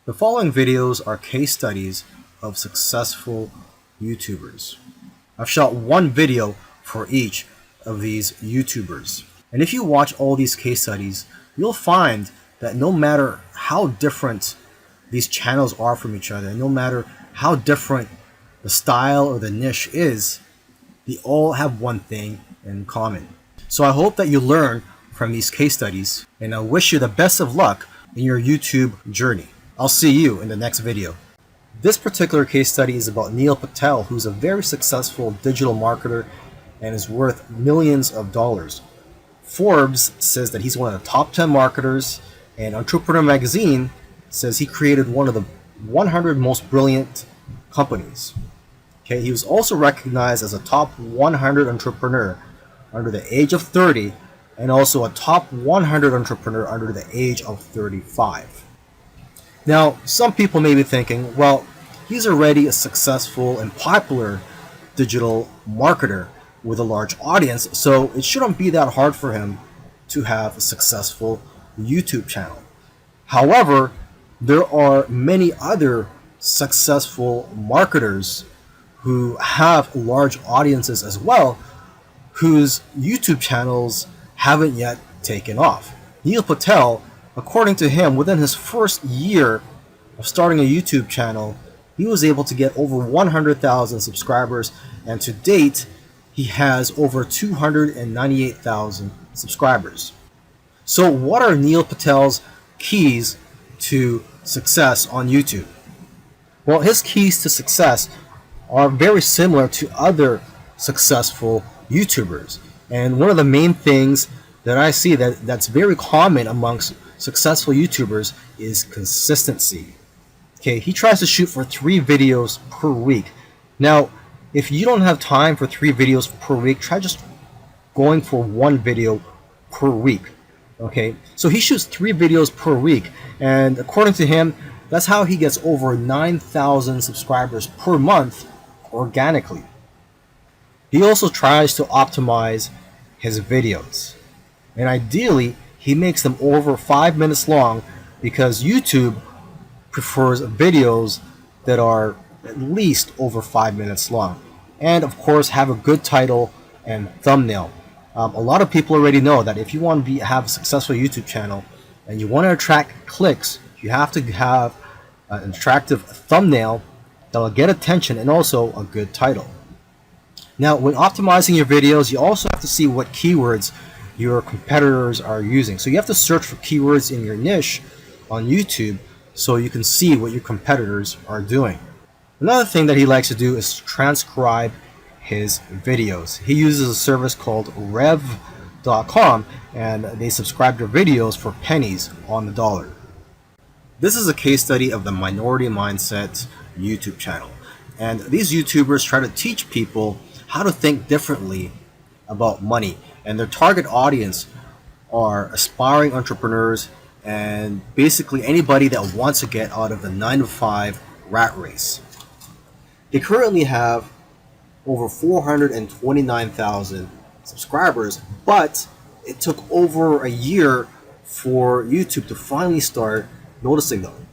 The following videos are case studies of successful YouTubers. I've shot one video for each of these YouTubers. And if you watch all these case studies, you'll find that no matter how different these channels are from each other, no matter how different the style or the niche is, they all have one thing in common. So I hope that you learn from these case studies, and I wish you the best of luck in your YouTube journey. I'll see you in the next video. This particular case study is about Neil Patel, who's a very successful digital marketer and is worth millions of dollars. Forbes says that he's one of the top 10 marketers, and Entrepreneur Magazine says he created one of the 100 most brilliant companies. Okay, he was also recognized as a top 100 entrepreneur under the age of 30 and also a top 100 entrepreneur under the age of 35. Now, some people may be thinking, well, he's already a successful and popular digital marketer with a large audience, so it shouldn't be that hard for him to have a successful YouTube channel. However, there are many other successful marketers who have large audiences as well, whose YouTube channels haven't yet taken off. Neil Patel, according to him, within his first year of starting a YouTube channel, he was able to get over 100,000 subscribers, and to date, he has over 298,000 subscribers. So what are Neil Patel's keys to success on YouTube? Well, his keys to success are very similar to other successful YouTubers. And one of the main things that I see that's very common amongst successful YouTubers is consistency. Okay, he tries to shoot for 3 videos per week. Now, if you don't have time for 3 videos per week, try just going for 1 video per week. Okay, so he shoots 3 videos per week, and according to him, that's how he gets over 9,000 subscribers per month organically. He also tries to optimize his videos, and ideally he makes them over 5 minutes long, because YouTube prefers videos that are at least over 5 minutes long, and of course have a good title and thumbnail. A lot of people already know that if you want to have a successful YouTube channel and you want to attract clicks, you have to have an attractive thumbnail that will get attention and also a good title. Now, when optimizing your videos, you also have to see what keywords your competitors are using. So you have to search for keywords in your niche on YouTube so you can see what your competitors are doing. Another thing that he likes to do is transcribe his videos. He uses a service called Rev.com, and they subscribe to videos for pennies on the dollar. This is a case study of the Minority Mindset YouTube channel. And these YouTubers try to teach people how to think differently about money. And their target audience are aspiring entrepreneurs and basically anybody that wants to get out of the 9-to-5 rat race. They currently have over 429,000 subscribers, but it took over a year for YouTube to finally start noticing them.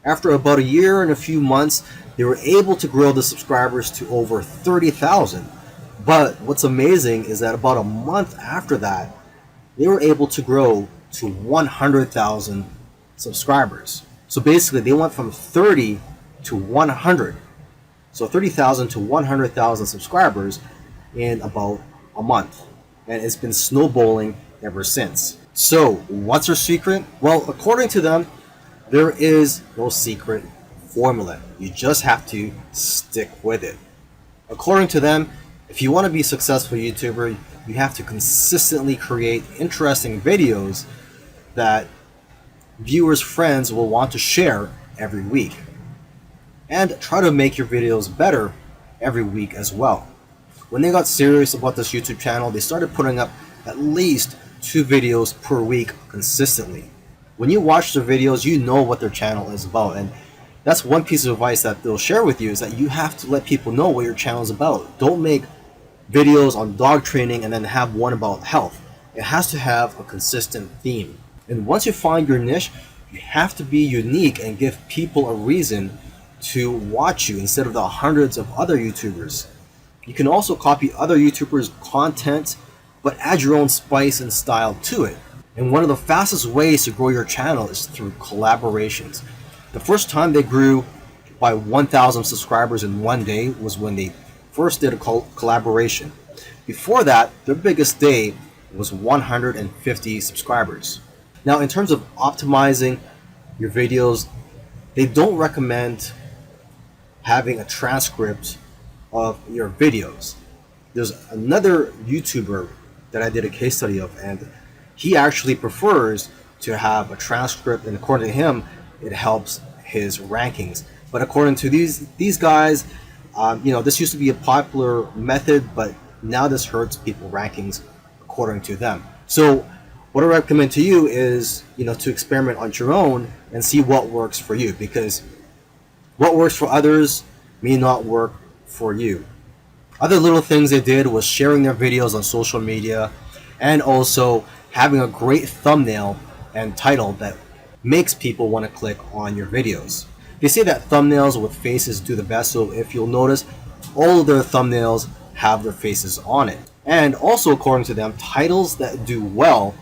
After about a year and a few months, they were able to grow the subscribers to over 30,000. But what's amazing is that about a month after that, they were able to grow to 100,000 subscribers. So basically, they went from 30 to 100. So 30,000 to 100,000 subscribers in about a month. And it's been snowballing ever since. So what's their secret? Well, according to them, there is no secret formula. You just have to stick with it. According to them, if you want to be a successful YouTuber, you have to consistently create interesting videos that viewers' friends will want to share every week. And try to make your videos better every week as well. When they got serious about this YouTube channel, they started putting up at least 2 videos per week consistently. When you watch their videos, you know what their channel is about, and that's one piece of advice that they'll share with you, is that you have to let people know what your channel is about. Don't make videos on dog training and then have one about health. It has to have a consistent theme. And once you find your niche, You have to be unique and give people a reason to watch you instead of the hundreds of other YouTubers. You can also copy other YouTubers' content, but add your own spice and style to it. And one of the fastest ways to grow your channel is through collaborations. The first time they grew by 1,000 subscribers in one day was when they first did a collaboration. Before that, their biggest day was 150 subscribers. Now, in terms of optimizing your videos, they don't recommend having a transcript of your videos. There's another YouTuber that I did a case study of, and he actually prefers to have a transcript, and according to him, it helps his rankings. But according to these guys, this used to be a popular method, but now this hurts people rankings according to them. So what I recommend to you is, to experiment on your own and see what works for you, because what works for others may not work for you. Other little things they did was sharing their videos on social media and also having a great thumbnail and title that makes people want to click on your videos. They say that thumbnails with faces do the best, so if you'll notice, all of their thumbnails have their faces on it. And also, according to them, titles that do well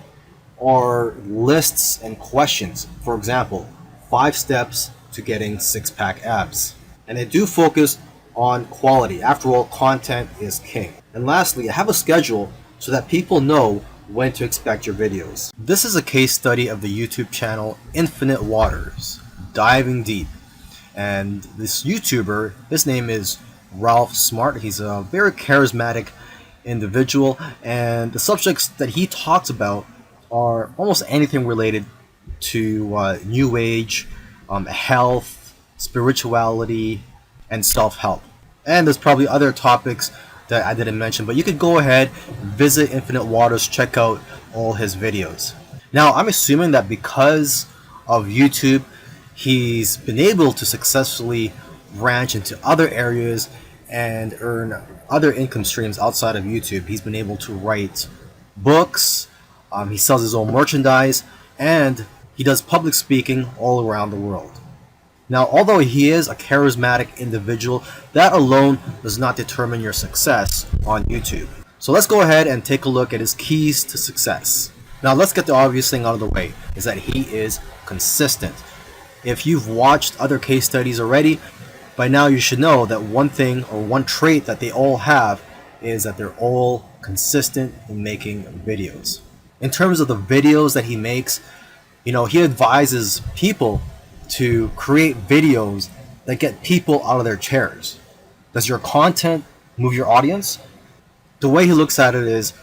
are lists and questions. For example, 5 steps to getting 6-pack abs. And they do focus on quality. After all, content is king. And lastly, have a schedule so that people know when to expect your videos. This is a case study of the YouTube channel Infinite Waters, diving deep. And this YouTuber, his name is Ralph Smart. He's a very charismatic individual, and the subjects that he talks about are almost anything related to New Age, health, spirituality, and self-help. And there's probably other topics that I didn't mention, but you could go ahead, visit Infinite Waters, check out all his videos. Now, I'm assuming that because of YouTube, he's been able to successfully branch into other areas and earn other income streams outside of YouTube. He's been able to write books, he sells his own merchandise, and he does public speaking all around the world. Now, although he is a charismatic individual, that alone does not determine your success on YouTube. So let's go ahead and take a look at his keys to success. Now, let's get the obvious thing out of the way, is that he is consistent. If you've watched other case studies already, by now you should know that one thing or one trait that they all have is that they're all consistent in making videos. In terms of the videos that he makes, he advises people to create videos that get people out of their chairs. Does your content move your audience? The way he looks at it is,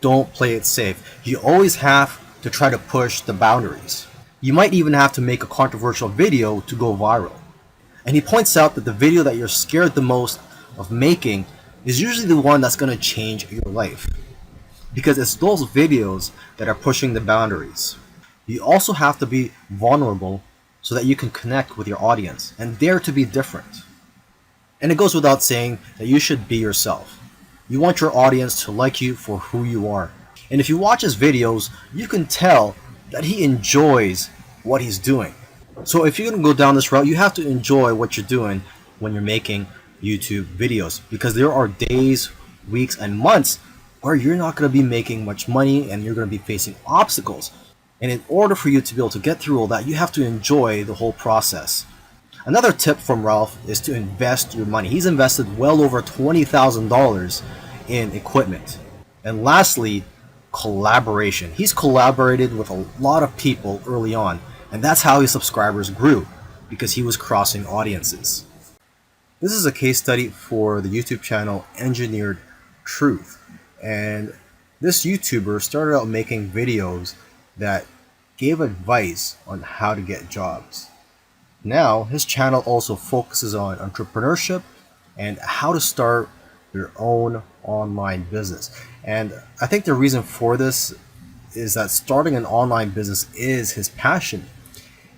don't play it safe. You always have to try to push the boundaries. You might even have to make a controversial video to go viral. And he points out that the video that you're scared the most of making is usually the one that's going to change your life, because it's those videos that are pushing the boundaries. You also have to be vulnerable so that you can connect with your audience and dare to be different. And it goes without saying that you should be yourself. You want your audience to like you for who you are. And if you watch his videos, you can tell that he enjoys what he's doing. So if you're going to go down this route, you have to enjoy what you're doing when you're making YouTube videos, because there are days, weeks, and months where you're not going to be making much money and you're going to be facing obstacles. And in order for you to be able to get through all that, you have to enjoy the whole process. Another tip from Ralph is to invest your money. He's invested well over $20,000 in equipment. And lastly, collaboration. He's collaborated with a lot of people early on, and that's how his subscribers grew, because he was crossing audiences. This is a case study for the YouTube channel Engineered Truth. And this YouTuber started out making videos that gave advice on how to get jobs. Now, his channel also focuses on entrepreneurship and how to start your own online business. And I think the reason for this is that starting an online business is his passion.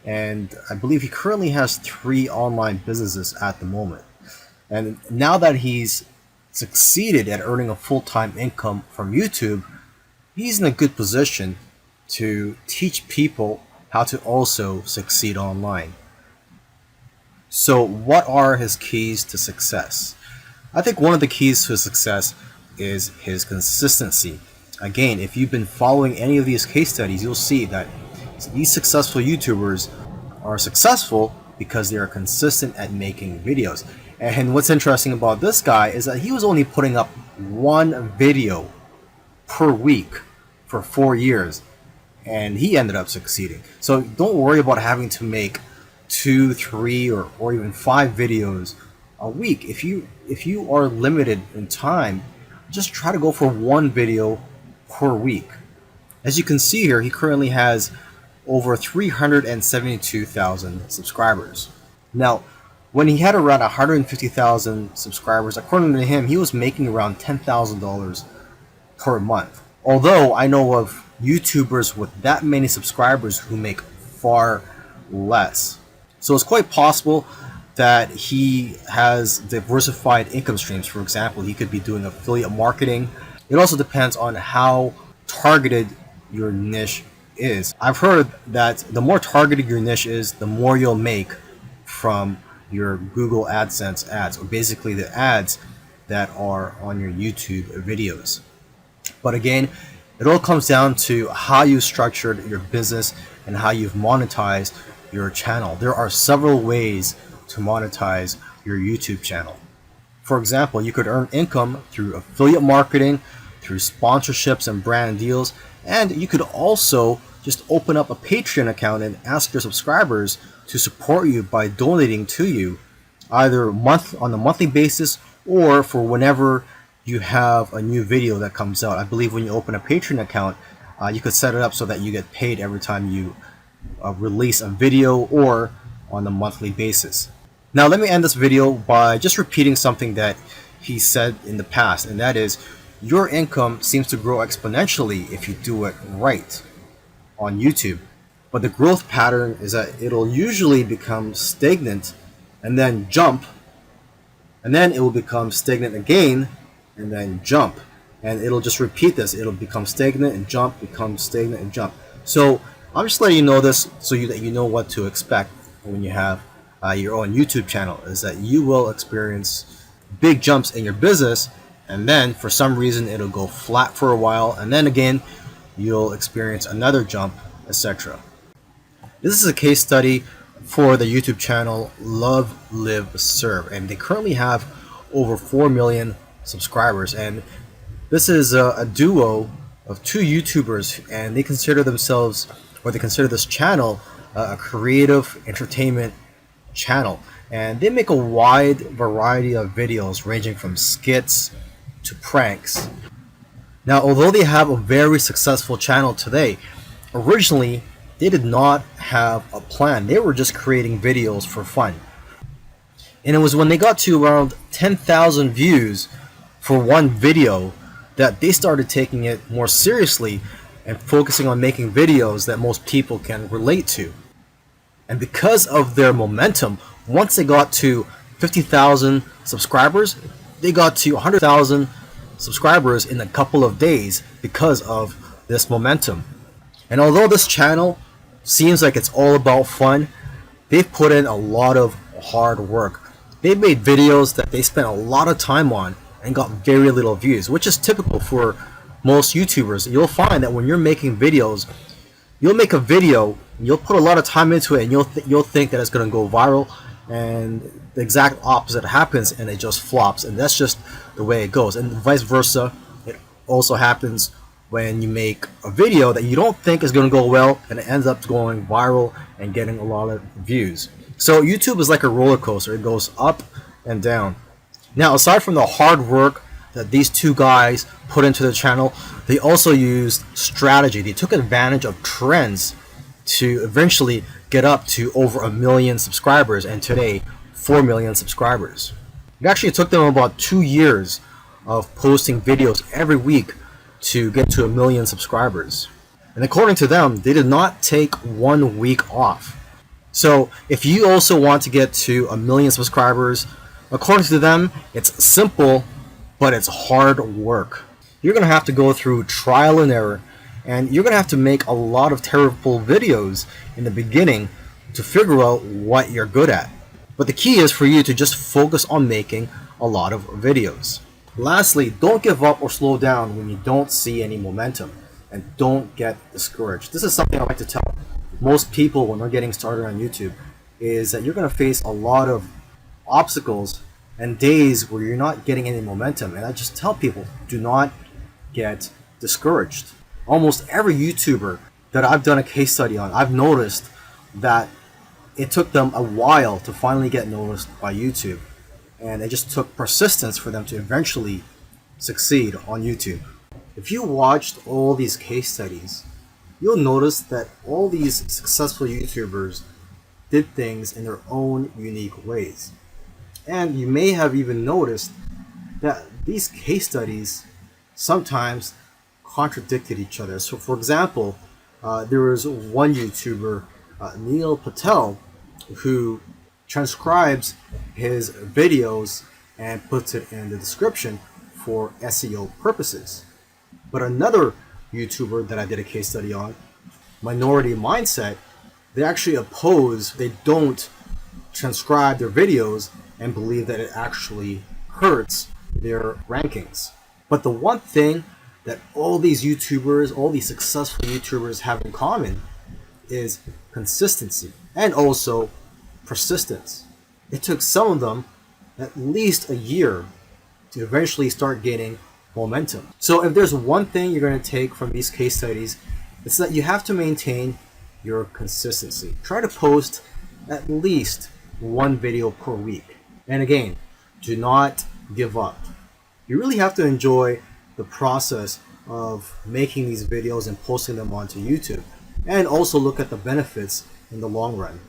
And I believe he currently has 3 online businesses at the moment. And now that he's succeeded at earning a full-time income from YouTube, he's in a good position to teach people how to also succeed online. So what are his keys to success? I think one of the keys to success is his consistency. Again, if you've been following any of these case studies, you'll see that these successful YouTubers are successful because they are consistent at making videos. And what's interesting about this guy is that he was only putting up one video per week for 4 years, and he ended up succeeding. So don't worry about having to make 2, 3, or even 5 videos a week. If you are limited in time, just try to go for one video per week. As you can see here, he currently has over 372,000 subscribers. Now, when he had around 150,000 subscribers, according to him, he was making around $10,000 per month. Although I know of YouTubers with that many subscribers who make far less. So it's quite possible that he has diversified income streams. For example, he could be doing affiliate marketing. It also depends on how targeted your niche is. I've heard that the more targeted your niche is, the more you'll make from your Google AdSense ads, or basically the ads that are on your YouTube videos. But again, it all comes down to how you structured your business and how you've monetized your channel. There are several ways to monetize your YouTube channel. For example, you could earn income through affiliate marketing, through sponsorships and brand deals, and you could also just open up a Patreon account and ask your subscribers to support you by donating to you, either on a monthly basis or for whenever you have a new video that comes out. I believe when you open a Patreon account, you could set it up so that you get paid every time you release a video, or on a monthly basis. Now let me end this video by just repeating something that he said in the past, and that is, your income seems to grow exponentially if you do it right on YouTube. But the growth pattern is that it'll usually become stagnant and then jump, and then it will become stagnant again and then jump, and it'll just repeat this. It'll become stagnant and jump, become stagnant and jump. So I'm just letting you know this so that you know what to expect when you have your own YouTube channel, is that you will experience big jumps in your business, and then for some reason it'll go flat for a while, and then again you'll experience another jump, etc. This is a case study for the YouTube channel Love Live Serve, and they currently have over 4 million subscribers, and this is a duo of 2 YouTubers, and they consider themselves, or they consider this channel, a creative entertainment channel, and they make a wide variety of videos ranging from skits to pranks. Now, although they have a very successful channel today, originally they did not have a plan. They were just creating videos for fun, and it was when they got to around 10,000 views for one video that they started taking it more seriously and focusing on making videos that most people can relate to. And because of their momentum, once they got to 50,000 subscribers, they got to 100,000 subscribers in a couple of days because of this momentum. And although this channel seems like it's all about fun, they've put in a lot of hard work. They've made videos that they spent a lot of time on and got very little views, which is typical for most YouTubers. You'll find that when you're making videos, you'll make a video, you'll put a lot of time into it, and you'll think that it's going to go viral, and the exact opposite happens, and it just flops. And that's just the way it goes. And vice versa, it also happens when you make a video that you don't think is going to go well, and it ends up going viral and getting a lot of views. So YouTube is like a roller coaster. It goes up and down. Now, aside from the hard work that these 2 guys put into the channel, they also used strategy. They took advantage of trends to eventually get up to over 1 million subscribers, and today 4 million subscribers. It actually took them about 2 years of posting videos every week to get to 1 million subscribers. And according to them, they did not take 1 week off. So if you also want to get to 1 million subscribers, according to them, it's simple, but it's hard work. You're going to have to go through trial and error, And you're going to have to make a lot of terrible videos in the beginning to figure out what you're good at. But the key is for you to just focus on making a lot of videos. Lastly, don't give up or slow down when you don't see any momentum, and don't get discouraged. This is something I like to tell most people when they're getting started on YouTube, is that you're going to face a lot of obstacles and days where you're not getting any momentum. And I just tell people, do not get discouraged. Almost every YouTuber that I've done a case study on, I've noticed that it took them a while to finally get noticed by YouTube. And it just took persistence for them to eventually succeed on YouTube. If you watched all these case studies, you'll notice that all these successful YouTubers did things in their own unique ways. And you may have even noticed that these case studies sometimes contradicted each other. So for example, there was one YouTuber, Neil Patel, who transcribes his videos and puts it in the description for SEO purposes. But another YouTuber that I did a case study on, Minority Mindset, they actually oppose, they don't transcribe their videos and believe that it actually hurts their rankings. But the one thing that all these YouTubers, all these successful YouTubers have in common is consistency and also persistence. It took some of them at least a year to eventually start gaining momentum. So if there's one thing you're going to take from these case studies, it's that you have to maintain your consistency. Try to post at least one video per week. And again, do not give up. You really have to enjoy the process of making these videos and posting them onto YouTube, and also look at the benefits in the long run.